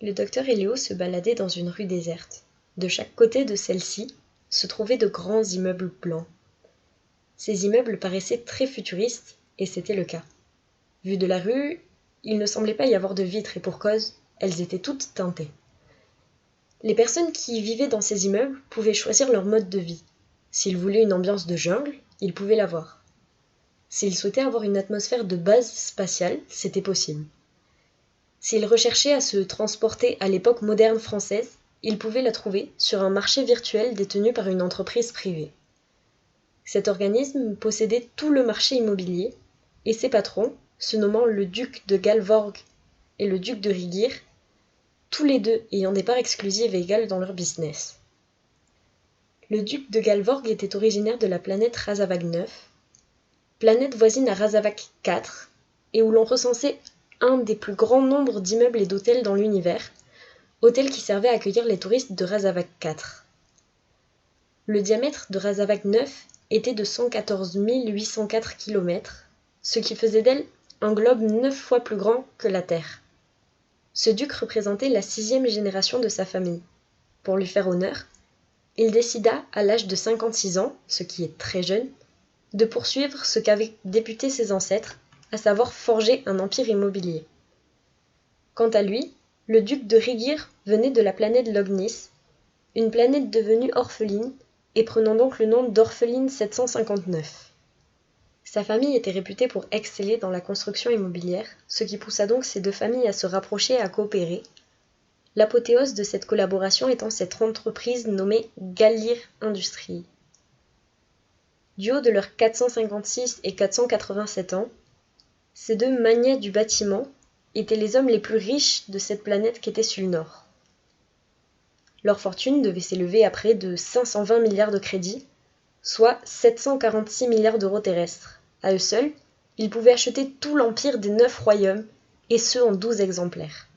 Le docteur et Léo se baladaient dans une rue déserte. De chaque côté de celle-ci se trouvaient de grands immeubles blancs. Ces immeubles paraissaient très futuristes, et c'était le cas. Vu de la rue, il ne semblait pas y avoir de vitres, et pour cause, elles étaient toutes teintées. Les personnes qui vivaient dans ces immeubles pouvaient choisir leur mode de vie. S'ils voulaient une ambiance de jungle, ils pouvaient l'avoir. S'ils souhaitaient avoir une atmosphère de base spatiale, c'était possible. S'ils recherchaient à se transporter à l'époque moderne française, ils pouvaient la trouver sur un marché virtuel détenu par une entreprise privée. Cet organisme possédait tout le marché immobilier, et ses patrons, se nommant le duc de Galvorg et le duc de Rigir, tous les deux ayant des parts exclusives et égales dans leur business. Le duc de Galvorg était originaire de la planète Razavag 9, planète voisine à Razavak 4, et où l'on recensait un des plus grands nombres d'immeubles et d'hôtels dans l'univers, hôtels qui servaient à accueillir les touristes de Razavak 4. Le diamètre de Razavak 9 était de 114 804 km, ce qui faisait d'elle un globe 9 fois plus grand que la Terre. Ce duc représentait la 6e génération de sa famille. Pour lui faire honneur, il décida, à l'âge de 56 ans, ce qui est très jeune, de poursuivre ce qu'avaient débuté ses ancêtres, à savoir forger un empire immobilier. Quant à lui, le duc de Rigir venait de la planète Lognis, une planète devenue orpheline et prenant donc le nom d'Orpheline 759. Sa famille était réputée pour exceller dans la construction immobilière, ce qui poussa donc ces deux familles à se rapprocher et à coopérer, l'apothéose de cette collaboration étant cette entreprise nommée Gallir Industries. Du haut de leurs 456 et 487 ans, ces deux magnats du bâtiment étaient les hommes les plus riches de cette planète qu'était Sulnor. Leur fortune devait s'élever à près de 520 milliards de crédits, soit 746 milliards d'euros terrestres. À eux seuls, ils pouvaient acheter tout l'empire des 9 royaumes, et ce en 12 exemplaires.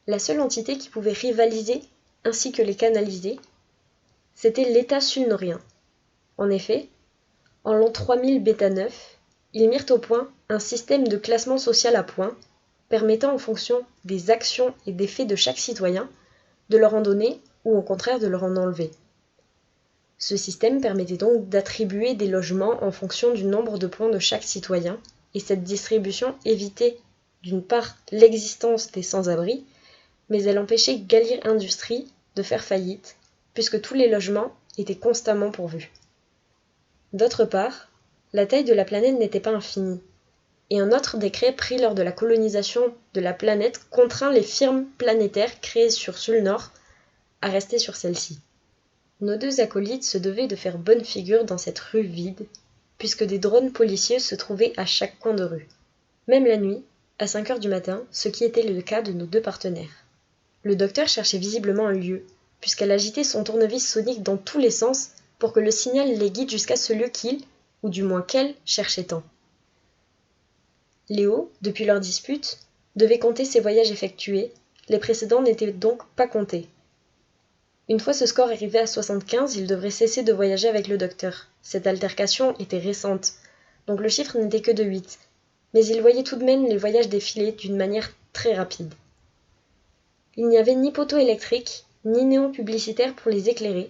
La seule entité qui pouvait rivaliser, ainsi que les canaliser, c'était l'État sulnorien. En effet, en l'an 3000 Bêta 9, ils mirent au point un système de classement social à points, permettant en fonction des actions et des faits de chaque citoyen, de leur en donner ou au contraire de leur en enlever. Ce système permettait donc d'attribuer des logements en fonction du nombre de points de chaque citoyen, et cette distribution évitait d'une part l'existence des sans-abri, mais elle empêchait Gallir Industries de faire faillite, puisque tous les logements étaient constamment pourvus. D'autre part, la taille de la planète n'était pas infinie, et un autre décret pris lors de la colonisation de la planète contraint les firmes planétaires créées sur Sulnor à rester sur celle-ci. Nos deux acolytes se devaient de faire bonne figure dans cette rue vide, puisque des drones policiers se trouvaient à chaque coin de rue. Même la nuit, à 5 heures du matin, ce qui était le cas de nos deux partenaires. Le docteur cherchait visiblement un lieu, puisqu'elle agitait son tournevis sonique dans tous les sens pour que le signal les guide jusqu'à ce lieu qu'il, ou du moins qu'elle, cherchait tant. Léo, depuis leur dispute, devait compter ses voyages effectués, les précédents n'étaient donc pas comptés. Une fois ce score arrivé à 75, il devrait cesser de voyager avec le docteur. Cette altercation était récente, donc le chiffre n'était que de 8, mais il voyait tout de même les voyages défiler d'une manière très rapide. Il n'y avait ni poteau électrique, ni néon publicitaire pour les éclairer,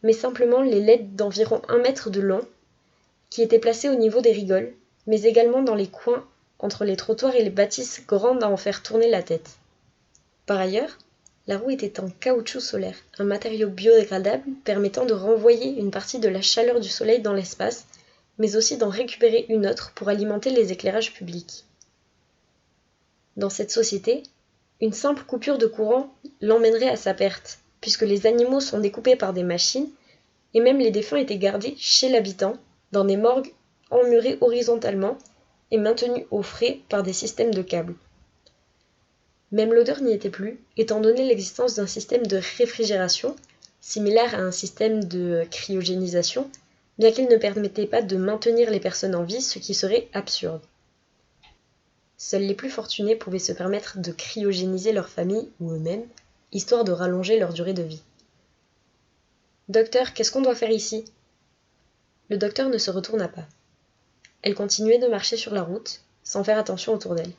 mais simplement les LED d'environ 1 mètre de long, qui étaient placés au niveau des rigoles, mais également dans les coins entre les trottoirs et les bâtisses grandes à en faire tourner la tête. Par ailleurs, la roue était en caoutchouc solaire, un matériau biodégradable permettant de renvoyer une partie de la chaleur du soleil dans l'espace, mais aussi d'en récupérer une autre pour alimenter les éclairages publics. Dans cette société, une simple coupure de courant l'emmènerait à sa perte, puisque les animaux sont découpés par des machines, et même les défunts étaient gardés chez l'habitant, dans des morgues emmurées horizontalement et maintenus au frais par des systèmes de câbles. Même l'odeur n'y était plus, étant donné l'existence d'un système de réfrigération, similaire à un système de cryogénisation, bien qu'il ne permettait pas de maintenir les personnes en vie, ce qui serait absurde. Seuls les plus fortunés pouvaient se permettre de cryogéniser leur famille ou eux-mêmes, histoire de rallonger leur durée de vie. Docteur, qu'est-ce qu'on doit faire ici ? Le docteur ne se retourna pas. Elle continuait de marcher sur la route, sans faire attention autour d'elle.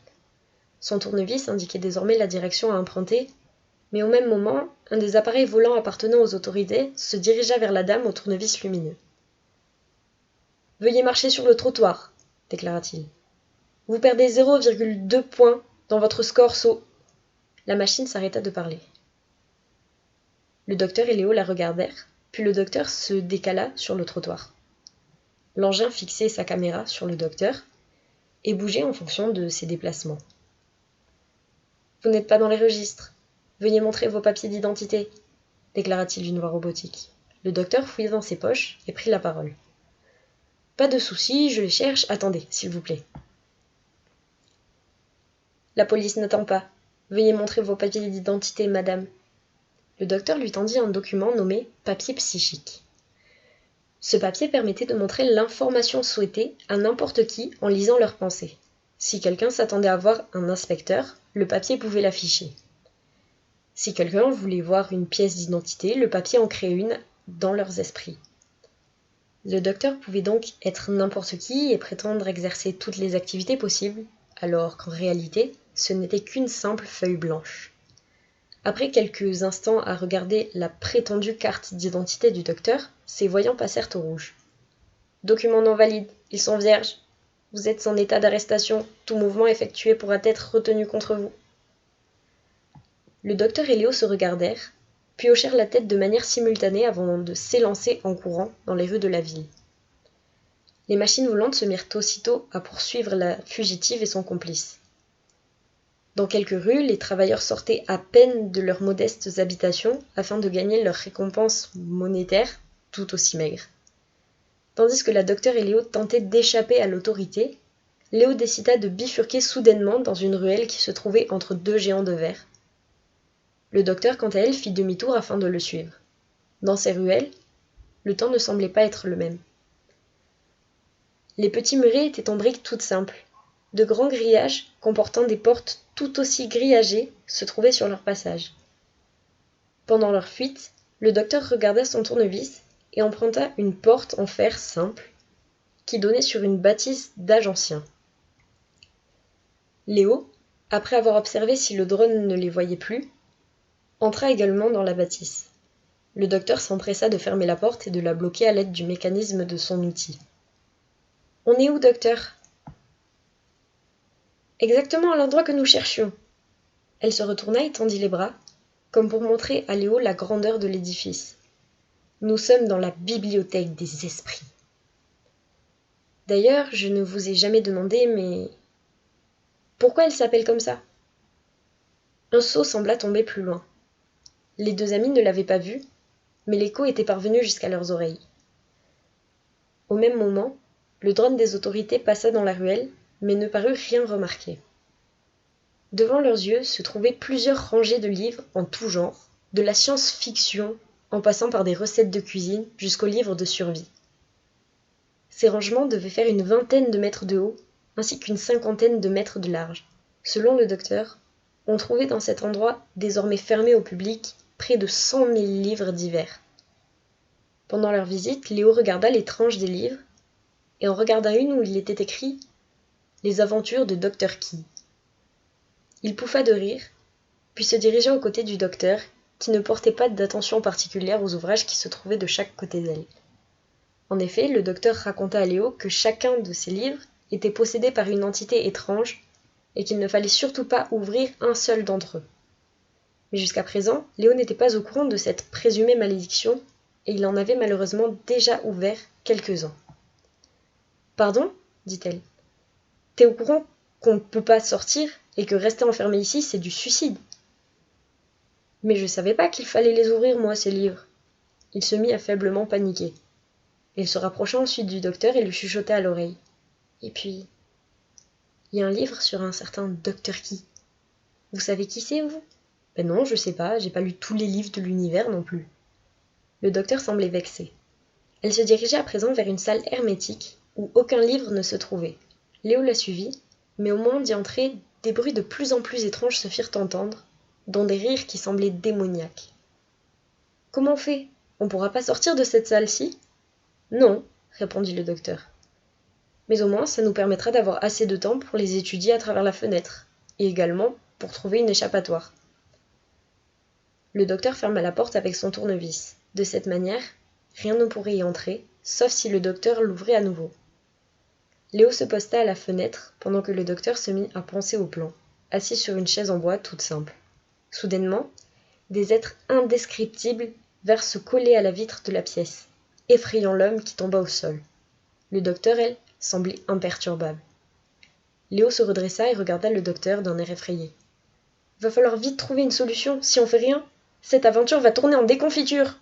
Son tournevis indiquait désormais la direction à emprunter, mais au même moment, un des appareils volants appartenant aux autorités se dirigea vers la dame au tournevis lumineux. « Veuillez marcher sur le trottoir, déclara-t-il. Vous perdez 0,2 points dans votre score saut. » La machine s'arrêta de parler. Le docteur et Léo la regardèrent, puis le docteur se décala sur le trottoir. L'engin fixait sa caméra sur le docteur et bougeait en fonction de ses déplacements. « Vous n'êtes pas dans les registres. Veuillez montrer vos papiers d'identité, déclara-t-il d'une voix robotique. Le docteur fouilla dans ses poches et prit la parole. « Pas de souci, je les cherche. Attendez, s'il vous plaît. » « La police n'attend pas. Veuillez montrer vos papiers d'identité, madame. » Le docteur lui tendit un document nommé « papier psychique ». Ce papier permettait de montrer l'information souhaitée à n'importe qui en lisant leurs pensées. Si quelqu'un s'attendait à voir un inspecteur, le papier pouvait l'afficher. Si quelqu'un voulait voir une pièce d'identité, le papier en créait une dans leurs esprits. Le docteur pouvait donc être n'importe qui et prétendre exercer toutes les activités possibles, alors qu'en réalité, ce n'était qu'une simple feuille blanche. Après quelques instants à regarder la prétendue carte d'identité du docteur, ses voyants passèrent au rouge. « Documents non valides, ils sont vierges. Vous êtes en état d'arrestation, tout mouvement effectué pourra être retenu contre vous. » Le docteur et Léo se regardèrent, puis hochèrent la tête de manière simultanée avant de s'élancer en courant dans les rues de la ville. Les machines volantes se mirent aussitôt à poursuivre la fugitive et son complice. Dans quelques rues, les travailleurs sortaient à peine de leurs modestes habitations afin de gagner leur récompense monétaire, tout aussi maigre. Tandis que la docteure et Léo tentaient d'échapper à l'autorité, Léo décida de bifurquer soudainement dans une ruelle qui se trouvait entre deux géants de verre. Le docteur, quant à elle, fit demi-tour afin de le suivre. Dans ces ruelles, le temps ne semblait pas être le même. Les petits murets étaient en briques toutes simples. De grands grillages, comportant des portes tout aussi grillagées, se trouvaient sur leur passage. Pendant leur fuite, le docteur regarda son tournevis et emprunta une porte en fer simple qui donnait sur une bâtisse d'âge ancien. Léo, après avoir observé si le drone ne les voyait plus, entra également dans la bâtisse. Le docteur s'empressa de fermer la porte et de la bloquer à l'aide du mécanisme de son outil. « On est où, docteur ?»« Exactement à l'endroit que nous cherchions. » Elle se retourna et tendit les bras, comme pour montrer à Léo la grandeur de l'édifice. « Nous sommes dans la bibliothèque des esprits. » D'ailleurs, je ne vous ai jamais demandé, mais... Pourquoi elle s'appelle comme ça ? Un seau sembla tomber plus loin. Les deux amis ne l'avaient pas vu, mais l'écho était parvenu jusqu'à leurs oreilles. Au même moment, le drone des autorités passa dans la ruelle, mais ne parut rien remarquer. Devant leurs yeux se trouvaient plusieurs rangées de livres en tout genre, de la science-fiction en passant par des recettes de cuisine jusqu'aux livres de survie. Ces rangements devaient faire une vingtaine de mètres de haut, ainsi qu'une cinquantaine de mètres de large. Selon le docteur, on trouvait dans cet endroit, désormais fermé au public, près de 100 000 livres divers. Pendant leur visite, Léo regarda les tranches des livres, et en regarda une où il était écrit « Les aventures de Dr. Key ». Il pouffa de rire, puis se dirigea aux côtés du docteur, qui ne portait pas d'attention particulière aux ouvrages qui se trouvaient de chaque côté d'elle. En effet, le docteur raconta à Léo que chacun de ces livres était possédé par une entité étrange, et qu'il ne fallait surtout pas ouvrir un seul d'entre eux. Mais jusqu'à présent, Léo n'était pas au courant de cette présumée malédiction, et il en avait malheureusement déjà ouvert quelques-uns. « Pardon ?» dit-elle. « T'es au courant qu'on ne peut pas sortir, et que rester enfermé ici, c'est du suicide ?» Mais je savais pas qu'il fallait les ouvrir, moi, ces livres. Il se mit à faiblement paniquer. Il se rapprocha ensuite du docteur et lui chuchota à l'oreille. Et puis, il y a un livre sur un certain Docteur Qui. Vous savez qui c'est, vous? Ben non, je sais pas, j'ai pas lu tous les livres de l'univers non plus. Le docteur semblait vexé. Elle se dirigeait à présent vers une salle hermétique où aucun livre ne se trouvait. Léo la suivit, mais au moment d'y entrer, des bruits de plus en plus étranges se firent entendre, dont des rires qui semblaient démoniaques. Comment on fait? On pourra pas sortir de cette salle-ci? Non, répondit le docteur. Mais au moins, ça nous permettra d'avoir assez de temps pour les étudier à travers la fenêtre, et également pour trouver une échappatoire. Le docteur ferma la porte avec son tournevis. De cette manière, rien ne pourrait y entrer, sauf si le docteur l'ouvrait à nouveau. Léo se posta à la fenêtre pendant que le docteur se mit à penser au plan, assis sur une chaise en bois toute simple. Soudainement, des êtres indescriptibles vinrent se coller à la vitre de la pièce, effrayant l'homme qui tomba au sol. Le docteur, elle, semblait imperturbable. Léo se redressa et regarda le docteur d'un air effrayé. « Va falloir vite trouver une solution, si on fait rien, cette aventure va tourner en déconfiture !»